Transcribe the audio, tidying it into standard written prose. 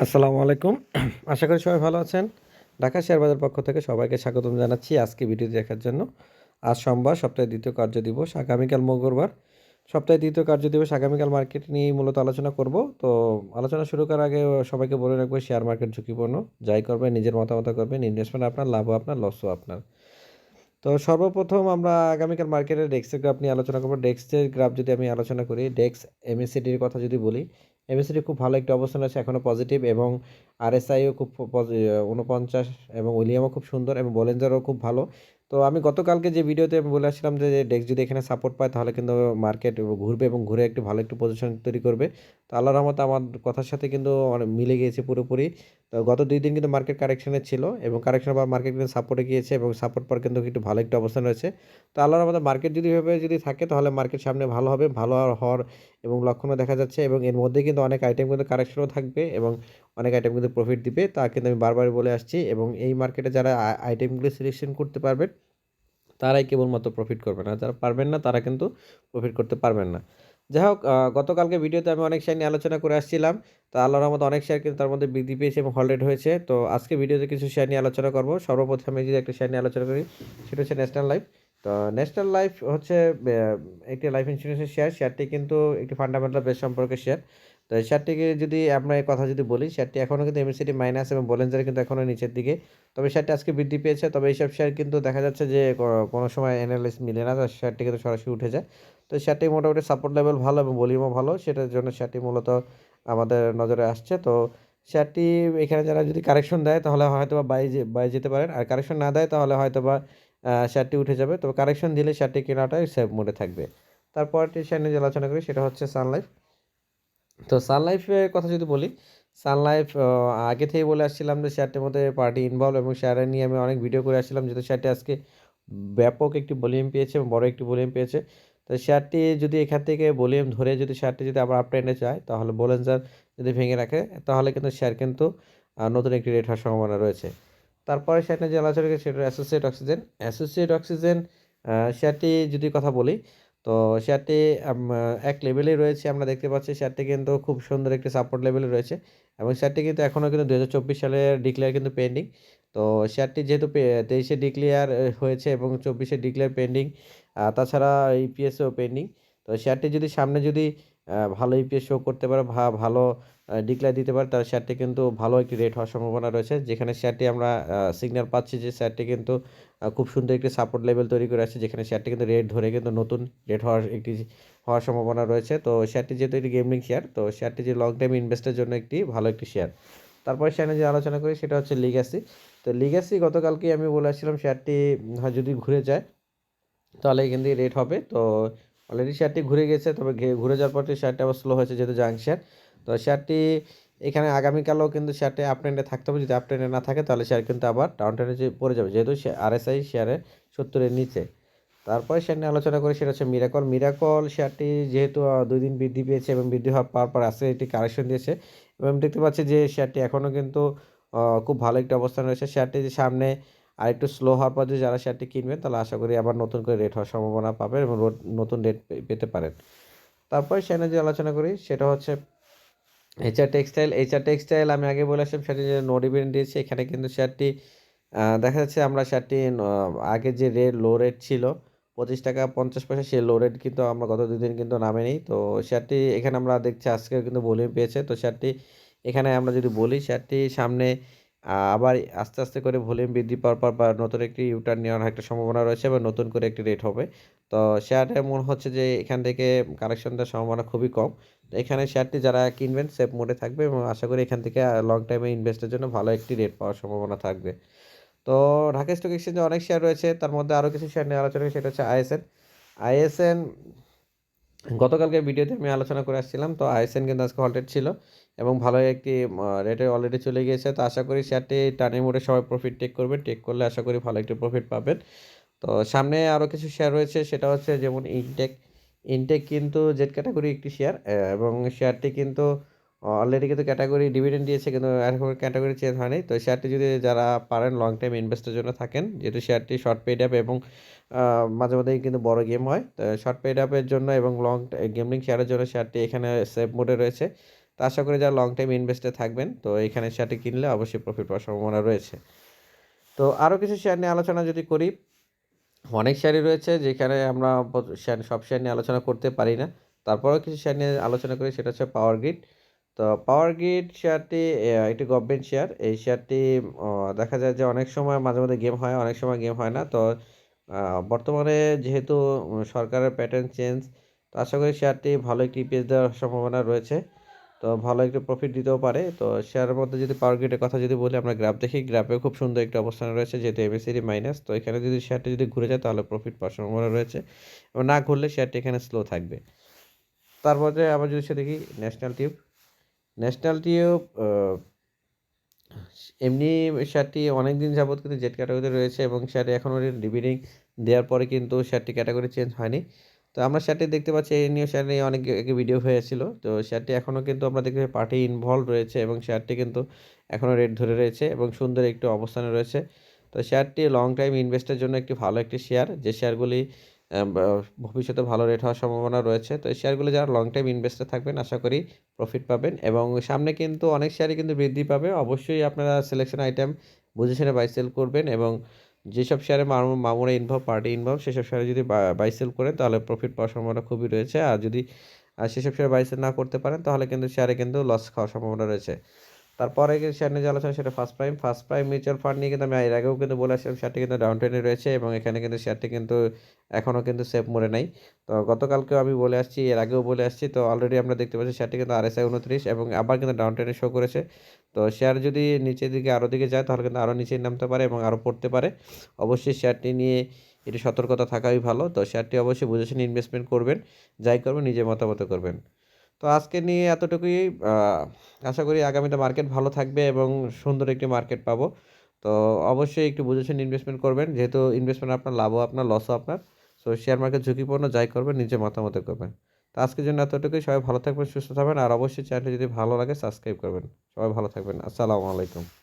আসসালামু আলাইকুম। আশা করি সবাই ভালো আছেন। ঢাকা শেয়ার বাজার পক্ষ থেকে সবাইকে স্বাগতম জানাচ্ছি আজকে ভিডিও দেখার জন্য। আজ সোমবার সপ্তাহের ২য় কার্যদিবস, আগামীকাল মঙ্গলবার। সপ্তাহের ২য় কার্যদিবস আগামীকাল মার্কেট নিয়েই মূলত আলোচনা করব। তো আলোচনা শুরু করার আগে সবাইকে বলে রাখবো শেয়ার মার্কেট ঝুঁকিপূর্ণ। যাই করবেন নিজের মতামত করবেন। ইনভেস্টমেন্ট আপনার, লাভও আপনার, লসও আপনার। তো সর্বপ্রথম আমরা আগামীকাল মার্কেটের ডেক্সের গ্রাফ নিয়ে আলোচনা করব। ডেক্সের গ্রাফ যদি আমি আলোচনা করি, ডেক্স এমএসসিডির কথা যদি বলি, এমএসসিডি খুব ভালো একটা অবস্থান আছে এখনও পজিটিভ, এবং আরএসআইও খুব 49, এবং উইলিয়ামও খুব সুন্দর, এবং বলেঞ্জারও খুব ভালো। তো আমি গতকালকে যে ভিডিওতে আমি বলে আসছিলাম যে ডেক্স যদি এখানে সাপোর্ট পায় তাহলে কিন্তু মার্কেট ঘুরবে, এবং ঘুরে একটু ভালো একটু পজিশন তৈরি করবে। তো আল্লাহর রহমতে আমার কথার সাথে কিন্তু অনেক মিলে গিয়েছে পুরোপুরি। তো গত 2 দিন কিন্তু মার্কেট কারেকশনে ছিল, এবং কারেকশনের পর মার্কেট কিন্তু সাপোর্টে গিয়েছে, এবং সাপোর্ট পর কিন্তু একটু ভালো একটা অবস্থান রয়েছে। তো আল্লাহর রহমতে মার্কেট যদি এভাবে যদি থাকে তাহলে মার্কেট সামনে ভালো হবে, ভালো হওয়ার এবং লক্ষণও দেখা যাচ্ছে, এবং এর মধ্যে কিন্তু অনেক আইটেম কিন্তু কারেকশনও থাকবে, এবং অনেক আইটেম কিন্তু প্রফিট দিবে, তা কিন্তু আমি বারবার বলে আসছি। এবং এই মার্কেটে যারা আইটেমগুলো সিলেকশন করতে পারবেন তারাই কেবলমাত্র প্রফিট করবেন, আর যারা পারবেন না তারা কিন্তু প্রফিট করতে পারবেন না। যাই হোক, গতকালকে ভিডিওতে আমি অনেক শেয়ার নিয়ে আলোচনা করে আসছিলাম। তো আল্লাহর রহমতে অনেক শেয়ার কিন্তু তার মধ্যে বৃদ্ধি পেয়েছে এবং হোল্ড হয়েছে। তো আজকে ভিডিওতে কিছু শেয়ার নিয়ে আলোচনা করব। সর্বপ্রথমে যদি একটা শেয়ার নিয়ে আলোচনা করি, সেটা হচ্ছে ন্যাশনাল লাইফ। তো ন্যাশনাল লাইফ হচ্ছে একটি লাইফ ইন্স্যুরেন্সের শেয়ার। শেয়ারটি কিন্তু একটি ফান্ডামেন্টাল বেস সম্পর্কে শেয়ার। তো এই শেয়ারটিকে যদি আমরা এই কথা যদি বলি, শেয়ারটি এখনও কিন্তু এমএসসিডি মাইনাস এবং বলেঞ্জারে কিন্তু এখনও নিচের দিকে। তবে শেয়ারটি আজকে বৃদ্ধি পেয়েছে। তবে এইসব শেয়ার কিন্তু দেখা যাচ্ছে যে কোনো সময় অ্যানালাইসিস মিলে না, তো শেয়ারটি কিন্তু সরাসরি উঠে যায়। তো শেয়ারটি মোটামুটি সাপোর্ট লেভেল ভালো এবং ভলিউমও ভালো, সেটার জন্য শেয়ারটি মূলত আমাদের নজরে আসছে। তো শেয়ারটি এখানে যারা যদি কারেকশন দেয় তাহলে হয়তোবা বাই যেতে পারেন, আর কারেকশন না দেয় তাহলে হয়তোবা শেয়ারটি উঠে যাবে। তবে কারেকশন দিলে শেয়ারটি কেনাটাই সেফ মোডে থাকবে। তারপরটি শেয়ার নিয়ে যে আলোচনা করি সেটা হচ্ছে সানলাইফ। তো সানলাইফের কথা যদি বলি, সানলাইফ আগে থেকেই বলে আসছিলাম যে শেয়ারটির মধ্যে পার্টি ইনভলভ, এবং শেয়ার নিয়ে আমি অনেক ভিডিও করে আসছিলাম, যেহেতু শেয়ারটি আজকে ব্যাপক একটি ভলিউম পেয়েছে এবং বড় একটি ভলিউম পেয়েছে। তো শেয়ারটি যদি এখান থেকে ভলিউম ধরে যদি শেয়ারটি যদি আবার আপ ট্রেন্ডে যায়, তাহলে বলেঞ্জার যদি ভেঙে রাখে তাহলে কিন্তু শেয়ার কিন্তু নতুন একটি রেট হওয়ার সম্ভাবনা রয়েছে। তারপরে শেয়ারটা যে আলোচনা করি সেটা অ্যাসোসিয়েট অক্সিজেন। অ্যাসোসিয়েট অক্সিজেন শেয়ারটি যদি কথা বলি, তো শেয়ারটি এক লেভেলেই রয়েছে, আমরা দেখতে পাচ্ছি শেয়ারটি কিন্তু খুব সুন্দর একটি সাপোর্ট লেভেলে রয়েছে, এবং শেয়ারটি কিন্তু এখনও কিন্তু 2024 সালের ডিক্লেয়ার কিন্তু পেন্ডিং। তো শেয়ারটি যেহেতু 23-এ ডিক্লেয়ার হয়েছে এবং 24-এ ডিক্লেয়ার পেন্ডিং, তাছাড়া ইপিএসও পেন্ডিং। তো শেয়ারটি যদি সামনে যদি ভালো ইপিএস শো করতে পারে, ভালো ডিক্লেয়ার দিতে পারে, তাহলে শেয়ারটি কিন্তু ভালো একটি রেট হওয়ার সম্ভাবনা রয়েছে, যেখানে শেয়ারটি আমরা সিগন্যাল পাচ্ছি যে শেয়ারটি কিন্তু খুব সুন্দর একটি সাপোর্ট লেভেল তৈরি করে আসছে, যেখানে শেয়ারটি কিন্তু রেট ধরে কিন্তু নতুন রেট হওয়ার সম্ভাবনা রয়েছে। তো শেয়ারটি যেহেতু একটি গেমিং শেয়ার, তো শেয়ারটি যে লং টাইম ইনভেস্টের জন্য একটি ভালো একটি শেয়ার। তারপরে শেয়ার নিয়ে যে আলোচনা করি সেটা হচ্ছে লিগ্যাসি। তো লিগ্যাসি গতকালকে আমি বলে আসছিলাম শেয়ারটি যদি ঘুরে যায় তাহলে এখান থেকে রেট হবে। তো অলরেডি শেয়ারটি ঘুরে গেছে, তবে ঘুরে যাওয়ার পর শেয়ারটি আবার স্লো হয়েছে যেহেতু জাঙ্ক শেয়ার। তো শেয়ারটি এখানে আগামীকালও কিন্তু শেয়ারটি আপ ট্রেন্ডে থাকতে হবে, যদি আপ ট্রেন্ডে না থাকে তাহলে শেয়ার কিন্তু আবার ডাউন ট্রেন্ডে পড়ে যাবে, যেহেতু আরএসআই শেয়ারে 70-এর নিচে। তারপরে শেয়ার নিয়ে আলোচনা করি সেটা হচ্ছে মিরাকল। মিরাকল শেয়ারটি যেহেতু 2 দিন বৃদ্ধি পেয়েছে, এবং বৃদ্ধি হওয়ার পর আজকে একটি কারেকশন দিয়েছে, এবং দেখতে পাচ্ছি যে শেয়ারটি এখনও কিন্তু খুব ভালো একটি অবস্থান রয়েছে। শেয়ারটি যে সামনে আরেকটু স্লো হওয়ার পর যদি যারা শেয়ারটি কিনবেন তাহলে আশা করি আবার নতুন করে রেট হওয়ার সম্ভাবনা পাবেন, এবং নতুন রেট পেতে পারেন। তারপরে শেয়ার নিয়ে যে আলোচনা করি সেটা হচ্ছে এইচআর টেক্সটাইল। এইচআর টেক্সটাইল আমি আগে বলে আসলাম সেটি যে নো ডিভিডেন্ড দিয়েছে, এখানে কিন্তু শেয়ারটি দেখা যাচ্ছে আমরা শেয়ারটি আগে যে লো রেট ছিল 25 টাকা 50 পয়সা, সেই লো রেট কিন্তু আমরা গত 2 দিন কিন্তু নামেনি। তো শেয়ারটি এখানে আমরা দেখছি আজকে কিন্তু ভলিউম পেয়েছে। তো শেয়ারটি এখানে আমরা যদি বলি শেয়ারটি সামনে আবার আস্তে আস্তে করে ভলিউম বৃদ্ধি পাওয়ার পর বা নতুন একটি ইউটার্ন নেওয়ার একটা সম্ভাবনা রয়েছে, এবং নতুন করে একটি রেট হবে। তো শেয়ারটা মনে হচ্ছে যে এখান থেকে কারেকশন দেওয়ার সম্ভাবনা খুবই কম। তো এখানে শেয়ারটি যারা কিনবেন সেফ মোডে থাকবে, এবং আশা করি এখান থেকে লং টাইমে ইনভেস্টের জন্য ভালো একটি রেট পাওয়ার সম্ভাবনা থাকবে। তো ঢাকা স্টক এক্সচেঞ্জে অনেক শেয়ার রয়েছে, তার মধ্যে আরও কিছু শেয়ার নিয়ে আলোচনা করি সেটা হচ্ছে আইএসএন। আইএসএন গতকালকে ভিডিওতে আমি আলোচনা করে আসছিলাম। তো আইএসএন কিন্তু আজকে হল্টেড ছিল, এবং ভালো একটি রেটে অলরেডি চলে গিয়েছে। তো আশা করি শেয়ারটি টার্নিং মোডে সবাই প্রফিট টেক করবেন, টেক করলে আশা করি ভালো একটি প্রফিট পাবেন। তো সামনে আরও কিছু শেয়ার রয়েছে, সেটা হচ্ছে যেমন ইনটেক। ইনটেক কিন্তু জেড ক্যাটাগরি একটি শেয়ার, এবং শেয়ারটি কিন্তু অলরেডি কিন্তু ক্যাটাগরি ডিভিডেন্ড দিয়েছে, কিন্তু এখন ক্যাটাগরি চেঞ্জ হয়নি। তো শেয়ারটি যদি যারা পারেন লং টাইম ইনভেস্টের জন্য থাকেন, যেহেতু শেয়ারটি শর্ট পেইড অ্যাপ, এবং মাঝে মধ্যেই কিন্তু বড় গেম হয়, তো শর্ট পেইড অ্যাপের জন্য এবং লং গেমিং শেয়ারের জন্য শেয়ারটি এখানে সেফ মোডে রয়েছে। তো আশা করি যারা লং টাইম ইনভেস্টে থাকবেন তো এখানে শেয়ারটি কিনলে অবশ্যই প্রফিট পাওয়ার সম্ভাবনা রয়েছে। তো আরও কিছু শেয়ার নিয়ে আলোচনা যদি করি, অনেক শেয়ারই রয়েছে যেখানে আমরা সব শেয়ার নিয়ে আলোচনা করতে পারি না। তারপরেও কিছু শেয়ার নিয়ে আলোচনা করি, সেটা হচ্ছে পাওয়ার গ্রিড। তো পাওয়ার গ্রিড শেয়ারটি একটি গভর্নমেন্ট শেয়ার। এই শেয়ারটি দেখা যায় যে অনেক সময় মাঝে মধ্যে গেম হয়, অনেক সময় গেম হয় না। তো বর্তমানে যেহেতু সরকারের প্যাটার্ন চেঞ্জ, তো আশা করি শেয়ারটি ভালো একটি ইপিএস দেওয়ার সম্ভাবনা রয়েছে। তো ভালো একটু প্রফিট দিতেও পারে। তো শেয়ারের মধ্যে যদি পাওয়ার গ্রিডের কথা যদি বলি, আমরা গ্রাফ দেখি, গ্রাফেও খুব সুন্দর একটা অবস্থানে রয়েছে যেহেতু এমএসিডি মাইনাস। তো এখানে যদি শেয়ারটি যদি ঘুরে যায় তাহলে প্রফিট পাওয়ার সম্ভাবনা রয়েছে, এবং না ঘুরলে শেয়ারটি এখানে স্লো থাকবে। তারপরে আবার যদি সে দেখি ন্যাশনাল টিউব, ন্যাশনাল টিউব এমনি শেয়ারটি অনেক দিন যাবত কিন্তু জেড ক্যাটাগরিতে রয়েছে এবং শেয়ারটি এখনও ডিভিডেন্ড দেওয়ার পরে কিন্তু শেয়ারটি ক্যাটাগরি চেঞ্জ হয়নি। তো আমরা শেয়ারটি দেখতে পাচ্ছি, এই নিয়ে শেয়ার নিয়ে অনেক আগে ভিডিও হয়েছিল। তো শেয়ারটি এখনও কিন্তু আমরা দেখতে পাই পার্টি ইনভলভ রয়েছে এবং শেয়ারটি কিন্তু এখনও রেট ধরে রয়েছে এবং সুন্দর একটু অবস্থানে রয়েছে। তো শেয়ারটি লং টাইম ইনভেস্টের জন্য একটি ভালো একটি শেয়ার, যে শেয়ারগুলি ভবিষ্যতে ভালো রেট হওয়ার সম্ভাবনা রয়েছে। তো এই শেয়ারগুলি যারা লং টাইম ইনভেস্টে থাকবেন আশা করি প্রফিট পাবেন, এবং সামনে কিন্তু অনেক শেয়ারই কিন্তু বৃদ্ধি পাবে। অবশ্যই আপনারা সিলেকশন আইটেম বুঝে শুনে বাই সেল করবেন, এবং যেসব শেয়ারে মামুরা ইনভলভ, পার্টি ইনভলভ, সেসব শেয়ারে যদি বাই সেল করেন তাহলে প্রফিট পাওয়ার সম্ভাবনা খুবই রয়েছে। আর যদি সেসব শেয়ারে বাই সেল না করতে পারেন তাহলে কিন্তু শেয়ারে কিন্তু লস খাওয়ার সম্ভাবনা রয়েছে। তারপরে শেয়ার নিয়ে যে আলোচনা সেটা ফার্স্ট প্রাইম মিউচুয়াল ফান্ড নিয়ে কিন্তু আমি এর আগেও কিন্তু বলে আসলাম, শেয়ারটি কিন্তু ডাউন ট্রেন্ডে রয়েছে এবং এখানে কিন্তু শেয়ারটি কিন্তু এখনও কিন্তু সেফ মোড়ে নাই। তো গতকালকেও আমি বলে আসছি, এর আগেও বলে আসছি। তো অলরেডি আমরা দেখতে পাচ্ছি শেয়ারটি কিন্তু RSI 29 এবং আবার কিন্তু ডাউন ট্রেন্ডে শো করেছে। তো শেয়ার যদি নিচের দিকে আরও দিকে যায় তাহলে কিন্তু আরও নিচে নামতে পারে এবং আরও পড়তে পারে। অবশ্যই শেয়ারটি নিয়ে একটু সতর্কতা থাকাই ভালো। তো শেয়ারটি অবশ্যই বুঝে শুনে ইনভেস্টমেন্ট করবেন, যাই করবেন নিজের মতামত করবেন। তো আজকে নিয়ে এতটুকুই। আশা করি আগামীতে মার্কেট ভালো থাকবে এবং সুন্দর একটি মার্কেট পাবো। তো অবশ্যই একটু বুঝে শুনে ইনভেস্টমেন্ট করবেন, যেহেতু ইনভেস্টমেন্ট আপনার লাভও আপনার, লসও আপনার। সো শেয়ার মার্কেট ঝুঁকিপূর্ণ, যাই করবেন নিজের মতামত করবেন। তো আজকের জন্য এতটুকুই। সবাই ভালো থাকবেন, সুস্থ থাকবেন, আর অবশ্যই চ্যানেলটি যদি ভালো লাগে সাবস্ক্রাইব করবেন। সবাই ভালো থাকবেন। আসসালামু আলাইকুম।